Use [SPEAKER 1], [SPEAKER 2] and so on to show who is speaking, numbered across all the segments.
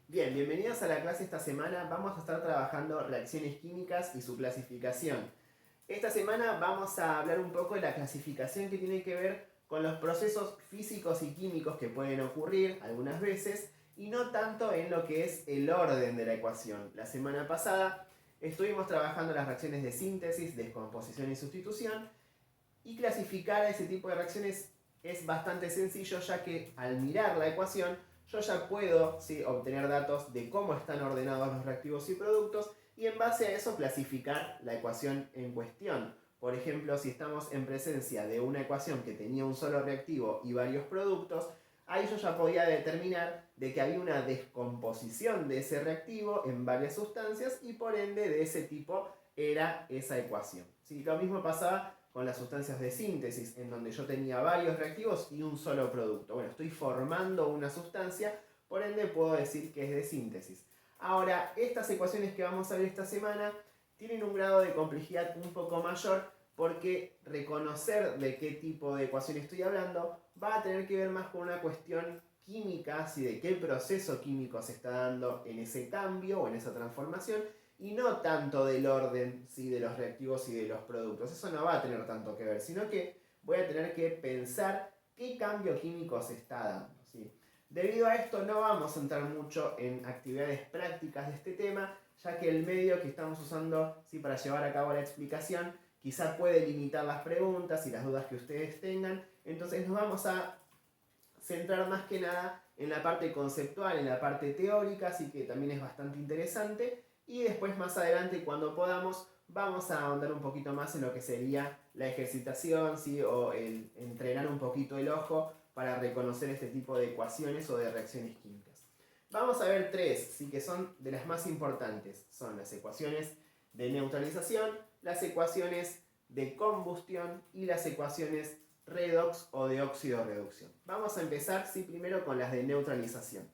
[SPEAKER 1] Bien, bienvenidos a la clase esta semana. Vamos a estar trabajando reacciones químicas y su clasificación. Esta semana vamos a hablar un poco de la clasificación que tiene que ver con los procesos físicos y químicos que pueden ocurrir algunas veces y no tanto en lo que es el orden de la ecuación. La semana pasada estuvimos trabajando las reacciones de síntesis, descomposición y sustitución, y clasificar ese tipo de reacciones es bastante sencillo, ya que al mirar la ecuación yo ya puedo, ¿sí?, obtener datos de cómo están ordenados los reactivos y productos y en base a eso clasificar la ecuación en cuestión. Por ejemplo, si estamos en presencia de una ecuación que tenía un solo reactivo y varios productos, ahí yo ya podía determinar de que había una descomposición de ese reactivo en varias sustancias y por ende de ese tipo era esa ecuación. ¿Sí? Lo mismo pasaba con las sustancias de síntesis, en donde yo tenía varios reactivos y un solo producto. Bueno, estoy formando una sustancia, por ende puedo decir que es de síntesis. Ahora, estas ecuaciones que vamos a ver esta semana tienen un grado de complejidad un poco mayor porque reconocer de qué tipo de ecuación estoy hablando va a tener que ver más con una cuestión química, si de qué proceso químico se está dando en ese cambio o en esa transformación, y no tanto del orden, ¿sí?, de los reactivos y de los productos. Eso no va a tener tanto que ver, sino que voy a tener que pensar qué cambio químico se está dando, ¿sí? Debido a esto no vamos a entrar mucho en actividades prácticas de este tema, ya que el medio que estamos usando, ¿sí?, para llevar a cabo la explicación quizá puede limitar las preguntas y las dudas que ustedes tengan. Entonces nos vamos a centrar más que nada en la parte conceptual, en la parte teórica, así que también es bastante interesante. Y después más adelante, cuando podamos, vamos a ahondar un poquito más en lo que sería la ejercitación, ¿sí?, o el entrenar un poquito el ojo para reconocer este tipo de ecuaciones o de reacciones químicas. Vamos a ver tres, ¿sí?, que son de las más importantes. Son las ecuaciones de neutralización, las ecuaciones de combustión y las ecuaciones redox o de óxido-reducción. Vamos a empezar, sí, primero con las de neutralización.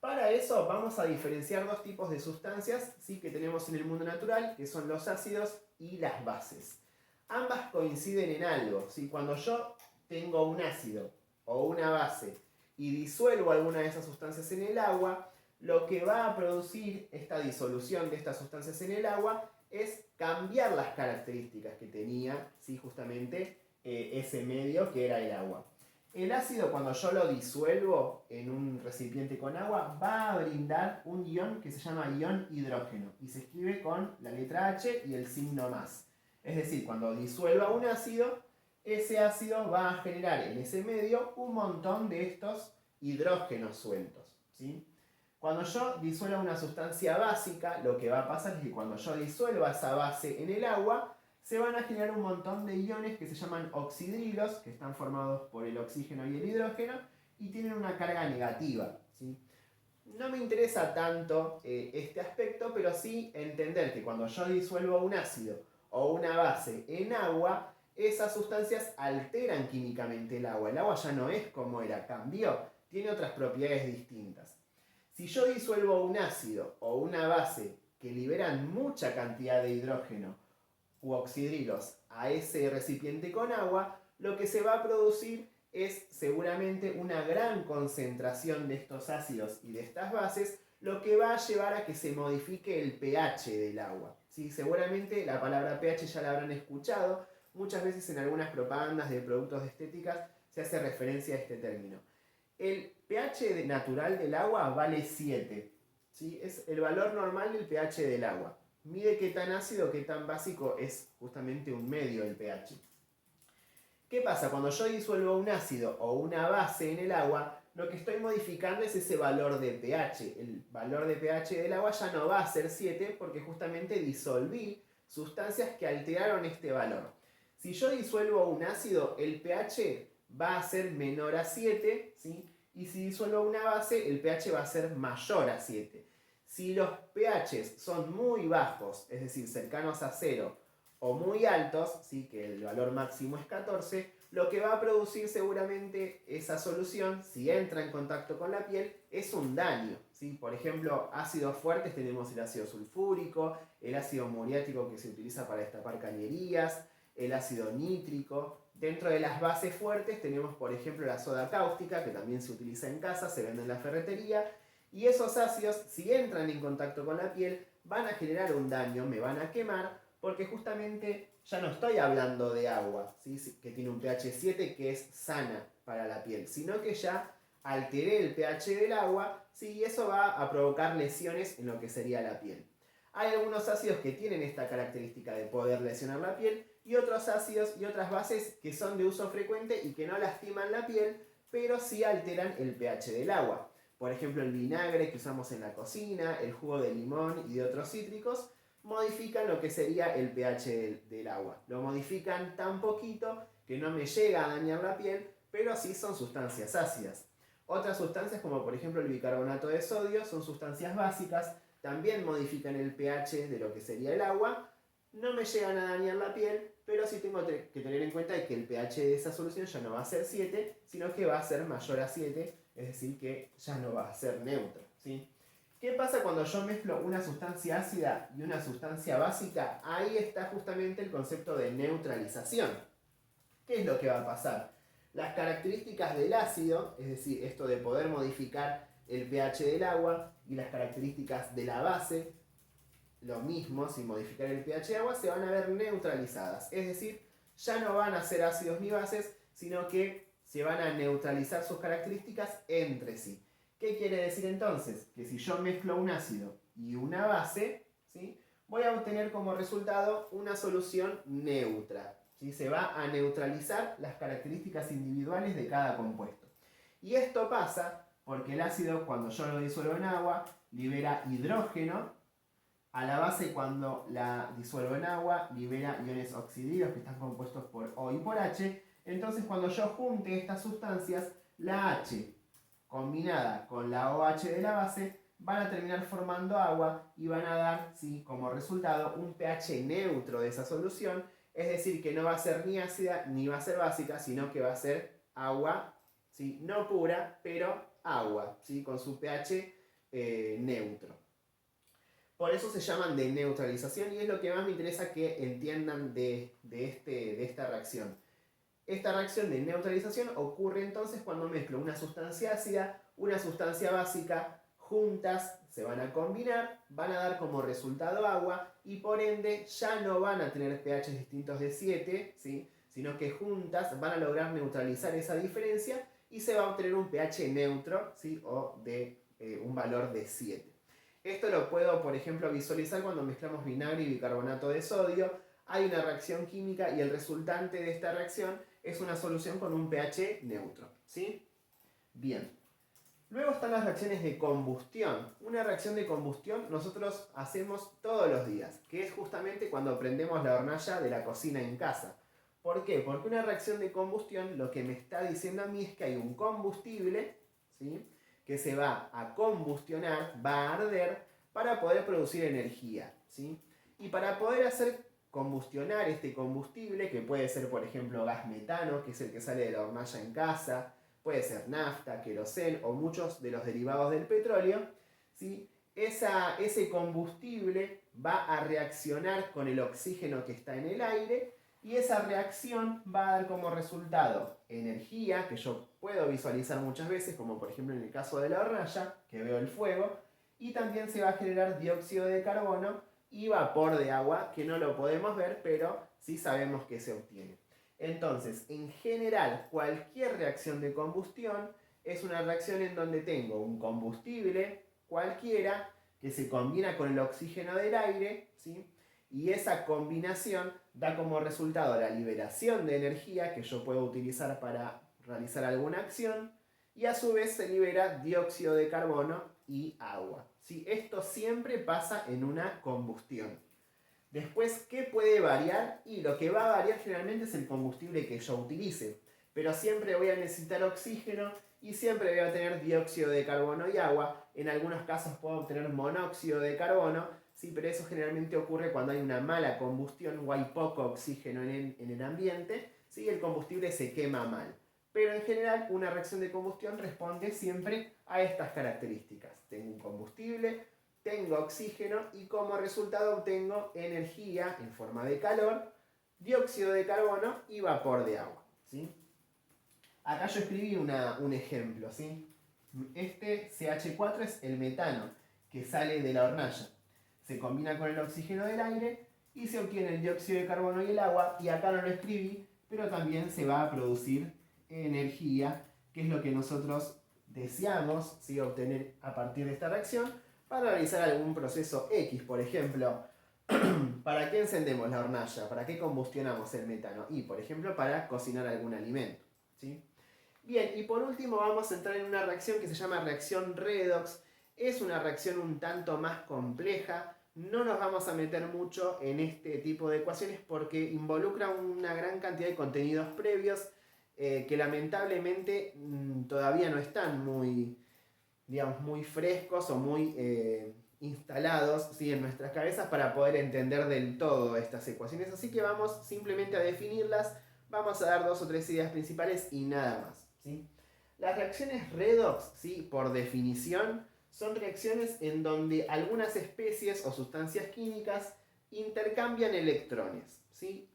[SPEAKER 1] Para eso vamos a diferenciar dos tipos de sustancias, ¿sí?, que tenemos en el mundo natural, que son los ácidos y las bases. Ambas coinciden en algo, ¿sí? Cuando yo tengo un ácido o una base y disuelvo alguna de esas sustancias en el agua, lo que va a producir esta disolución de estas sustancias en el agua es cambiar las características que tenía, ¿sí?, justamente ese medio que era el agua. El ácido, cuando yo lo disuelvo en un recipiente con agua, va a brindar un ion que se llama ion hidrógeno y se escribe con la letra H y el signo más. Es decir, cuando disuelva un ácido, ese ácido va a generar en ese medio un montón de estos hidrógenos sueltos, ¿sí? Cuando yo disuelva una sustancia básica, lo que va a pasar es que cuando yo disuelva esa base en el agua, se van a generar un montón de iones que se llaman oxidrilos, que están formados por el oxígeno y el hidrógeno, y tienen una carga negativa, ¿sí? No me interesa tanto este aspecto, pero sí entender que cuando yo disuelvo un ácido o una base en agua, esas sustancias alteran químicamente el agua. El agua ya no es como era, cambió, tiene otras propiedades distintas. Si yo disuelvo un ácido o una base que liberan mucha cantidad de hidrógeno u oxidrilos a ese recipiente con agua, lo que se va a producir es seguramente una gran concentración de estos ácidos y de estas bases, lo que va a llevar a que se modifique el pH del agua. ¿Sí? Seguramente la palabra pH ya la habrán escuchado, muchas veces en algunas propagandas de productos de estética se hace referencia a este término. El pH natural del agua vale 7. ¿Sí? Es el valor normal del pH del agua. Mide qué tan ácido, qué tan básico es justamente un medio el pH. ¿Qué pasa? Cuando yo disuelvo un ácido o una base en el agua, lo que estoy modificando es ese valor de pH. El valor de pH del agua ya no va a ser 7 porque justamente disolví sustancias que alteraron este valor. Si yo disuelvo un ácido, el pH va a ser menor a 7, ¿sí? Y si disuelvo una base, el pH va a ser mayor a 7. Si los pHs son muy bajos, es decir, cercanos a 0, o muy altos, ¿sí?, que el valor máximo es 14, lo que va a producir seguramente esa solución, si entra en contacto con la piel, es un daño, ¿sí? Por ejemplo, ácidos fuertes tenemos el ácido sulfúrico, el ácido muriático que se utiliza para destapar cañerías, el ácido nítrico. Dentro de las bases fuertes tenemos, por ejemplo, la soda cáustica, que también se utiliza en casa, se vende en la ferretería, Y esos ácidos, si entran en contacto con la piel, van a generar un daño, me van a quemar, porque justamente ya no estoy hablando de agua, ¿sí? Que tiene un pH 7 que es sana para la piel, sino que ya alteré el pH del agua, ¿sí? Y eso va a provocar lesiones en lo que sería la piel. Hay algunos ácidos que tienen esta característica de poder lesionar la piel y otros ácidos y otras bases que son de uso frecuente y que no lastiman la piel, pero sí alteran el pH del agua. Por ejemplo, el vinagre que usamos en la cocina, el jugo de limón y de otros cítricos modifican lo que sería el pH del agua. Lo modifican tan poquito que no me llega a dañar la piel, pero sí son sustancias ácidas. Otras sustancias, como por ejemplo el bicarbonato de sodio, son sustancias básicas, también modifican el pH de lo que sería el agua, no me llegan a dañar la piel, pero sí tengo que tener en cuenta que el pH de esa solución ya no va a ser 7, sino que va a ser mayor a 7, es decir, que ya no va a ser neutro, ¿sí? ¿Qué pasa cuando yo mezclo una sustancia ácida y una sustancia básica? Ahí está justamente el concepto de neutralización. ¿Qué es lo que va a pasar? Las características del ácido, es decir, esto de poder modificar el pH del agua, y las características de la base, lo mismo, sin modificar el pH de agua, se van a ver neutralizadas. Es decir, ya no van a ser ácidos ni bases, sino que se van a neutralizar sus características entre sí. ¿Qué quiere decir entonces? Que si yo mezclo un ácido y una base, ¿sí?, voy a obtener como resultado una solución neutra, ¿sí? Se va a neutralizar las características individuales de cada compuesto. Y esto pasa porque el ácido, cuando yo lo disuelvo en agua, libera hidrógeno. A la base, cuando la disuelvo en agua, libera iones oxidridos que están compuestos por O y por H. Entonces, cuando yo junte estas sustancias, la H combinada con la OH de la base van a terminar formando agua y van a dar, ¿sí?, como resultado un pH neutro de esa solución. Es decir, que no va a ser ni ácida ni va a ser básica, sino que va a ser agua, ¿sí?, no pura, pero agua, ¿sí?, con su pH neutro. Por eso se llaman de neutralización y es lo que más me interesa que entiendan de esta reacción. Esta reacción de neutralización ocurre entonces cuando mezclo una sustancia ácida, una sustancia básica, juntas se van a combinar, van a dar como resultado agua y por ende ya no van a tener pH distintos de 7, ¿sí?, sino que juntas van a lograr neutralizar esa diferencia y se va a obtener un pH neutro, ¿sí?, o de un valor de 7. Esto lo puedo, por ejemplo, visualizar cuando mezclamos vinagre y bicarbonato de sodio. Hay una reacción química y el resultante de esta reacción es una solución con un pH neutro, ¿sí? Bien. Luego están las reacciones de combustión. Una reacción de combustión nosotros hacemos todos los días, que es justamente cuando prendemos la hornalla de la cocina en casa. ¿Por qué? Porque una reacción de combustión lo que me está diciendo a mí es que hay un combustible, ¿sí?, que se va a combustionar, va a arder para poder producir energía, ¿sí? Y para poder hacer combustionar este combustible, que puede ser por ejemplo gas metano, que es el que sale de la hornalla en casa, puede ser nafta, queroseno o muchos de los derivados del petróleo, ¿sí?, ese combustible va a reaccionar con el oxígeno que está en el aire y esa reacción va a dar como resultado energía, que yo puedo visualizar muchas veces, como por ejemplo en el caso de la hornalla, que veo el fuego, y también se va a generar dióxido de carbono y vapor de agua, que no lo podemos ver, pero sí sabemos que se obtiene. Entonces, en general, cualquier reacción de combustión es una reacción en donde tengo un combustible cualquiera que se combina con el oxígeno del aire, ¿sí?, y esa combinación da como resultado la liberación de energía que yo puedo utilizar para realizar alguna acción y a su vez se libera dióxido de carbono y agua, ¿sí? Esto siempre pasa en una combustión. Después, ¿qué puede variar? Y lo que va a variar generalmente es el combustible que yo utilice. Pero siempre voy a necesitar oxígeno y siempre voy a tener dióxido de carbono y agua. En algunos casos puedo obtener monóxido de carbono, sí, pero eso generalmente ocurre cuando hay una mala combustión o hay poco oxígeno en el ambiente, ¿sí? El combustible se quema mal. Pero en general una reacción de combustión responde siempre a estas características. Tengo un combustible, tengo oxígeno y como resultado obtengo energía en forma de calor, dióxido de carbono y vapor de agua, ¿sí? Acá yo escribí un ejemplo, ¿sí? Este CH4 es el metano que sale de la hornalla. Se combina con el oxígeno del aire y se obtiene el dióxido de carbono y el agua, y acá no lo escribí, pero también se va a producir energía, que es lo que nosotros deseamos, ¿sí?, obtener a partir de esta reacción para realizar algún proceso X. Por ejemplo, ¿para qué encendemos la hornalla? ¿Para qué combustionamos el metano? Y, por ejemplo, para cocinar algún alimento, ¿sí? Bien, y por último vamos a entrar en una reacción que se llama reacción redox. Es una reacción un tanto más compleja. No nos vamos a meter mucho en este tipo de ecuaciones porque involucra una gran cantidad de contenidos previos que lamentablemente todavía no están muy, digamos, muy frescos o muy instalados, ¿sí?, en nuestras cabezas para poder entender del todo estas ecuaciones. Así que vamos simplemente a definirlas, vamos a dar 2 o 3 ideas principales y nada más, ¿sí? Las reacciones redox, ¿sí?, por definición, son reacciones en donde algunas especies o sustancias químicas intercambian electrones, ¿sí?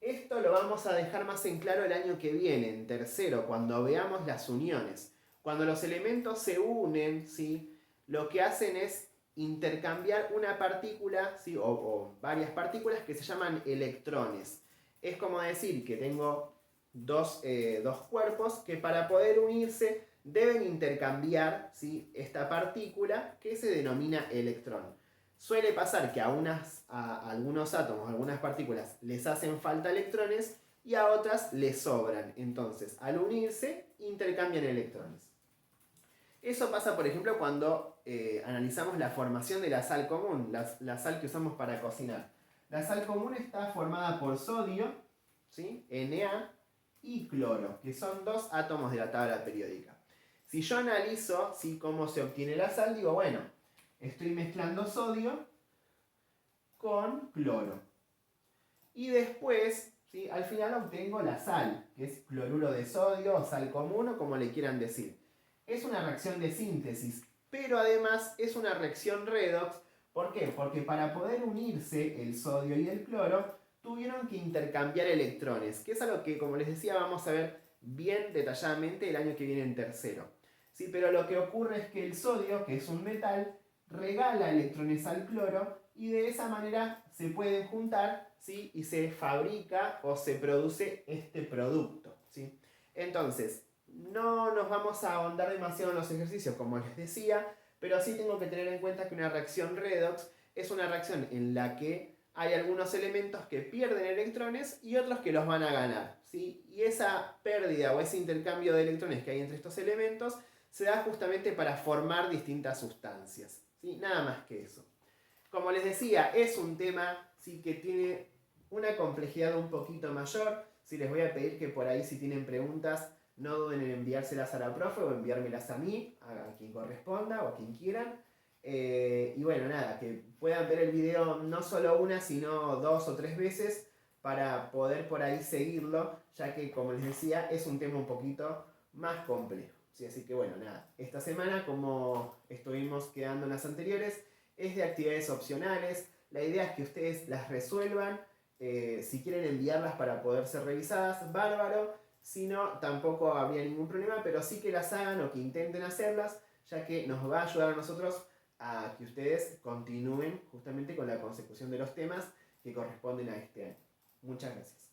[SPEAKER 1] Esto lo vamos a dejar más en claro el año que viene, en tercero, cuando veamos las uniones. Cuando los elementos se unen, ¿sí?, lo que hacen es intercambiar una partícula, ¿sí?, o varias partículas que se llaman electrones. Es como decir que tengo dos cuerpos que para poder unirse deben intercambiar, ¿sí?, esta partícula que se denomina electrón. Suele pasar que a algunos átomos, a algunas partículas, les hacen falta electrones y a otras les sobran. Entonces, al unirse, intercambian electrones. Eso pasa, por ejemplo, cuando analizamos la formación de la sal común, la sal que usamos para cocinar. La sal común está formada por sodio, ¿sí?, Na, y cloro, que son 2 átomos de la tabla periódica. Si yo analizo, ¿sí?, cómo se obtiene la sal, digo, bueno, estoy mezclando sodio con cloro. Y después, ¿sí?, al final obtengo la sal, que es cloruro de sodio o sal común o como le quieran decir. Es una reacción de síntesis, pero además es una reacción redox. ¿Por qué? Porque para poder unirse el sodio y el cloro, tuvieron que intercambiar electrones, que es algo que, como les decía, vamos a ver bien detalladamente el año que viene en tercero. ¿Sí? Pero lo que ocurre es que el sodio, que es un metal, regala electrones al cloro y de esa manera se pueden juntar, ¿sí?, y se fabrica o se produce este producto, ¿sí? Entonces, no nos vamos a ahondar demasiado en los ejercicios, como les decía, pero sí tengo que tener en cuenta que una reacción redox es una reacción en la que hay algunos elementos que pierden electrones y otros que los van a ganar, ¿sí? Y esa pérdida o ese intercambio de electrones que hay entre estos elementos se da justamente para formar distintas sustancias, ¿sí? Nada más que eso. Como les decía, es un tema, ¿sí?, que tiene una complejidad un poquito mayor. Sí, les voy a pedir que por ahí, si tienen preguntas, no duden en enviárselas a la profe o enviármelas a mí, a quien corresponda o a quien quieran. Y bueno, nada, que puedan ver el video no solo una, sino 2 o 3 veces para poder por ahí seguirlo, ya que, como les decía, es un tema un poquito más complejo. ¿Sí? Así que bueno, nada, esta semana, como estuvimos quedando en las anteriores, es de actividades opcionales. La idea es que ustedes las resuelvan. Si quieren enviarlas para poder ser revisadas, bárbaro. Si no, tampoco habría ningún problema, pero sí que las hagan o que intenten hacerlas, ya que nos va a ayudar a nosotros a que ustedes continúen justamente con la consecución de los temas que corresponden a este año. Muchas gracias.